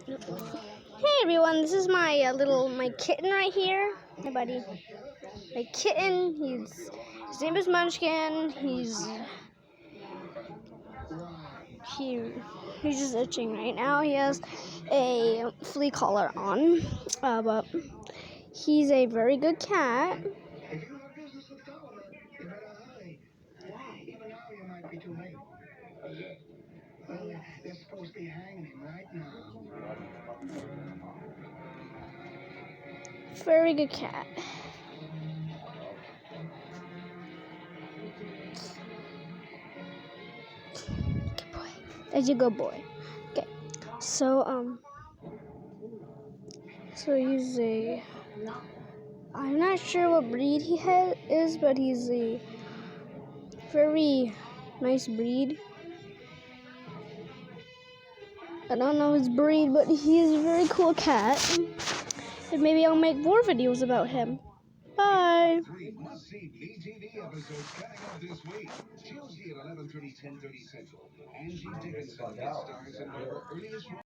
Hey everyone, this is my my kitten right here. My buddy, my kitten. His name is Munchkin. He's just itching right now. He has a flea collar on, but he's a very good cat. They're supposed to be hanging him right now. Very good cat. Good boy. That's a good boy. Okay. So he's I'm not sure what breed he is, but he's a very nice breed. I don't know his breed, but he's a very cool cat. And maybe I'll make more videos about him. Bye. 3 must-see BTV episodes coming up this week. Tuesday at 11:30, 10:30 Central. Angie Dickinson guest stars in one of her earliest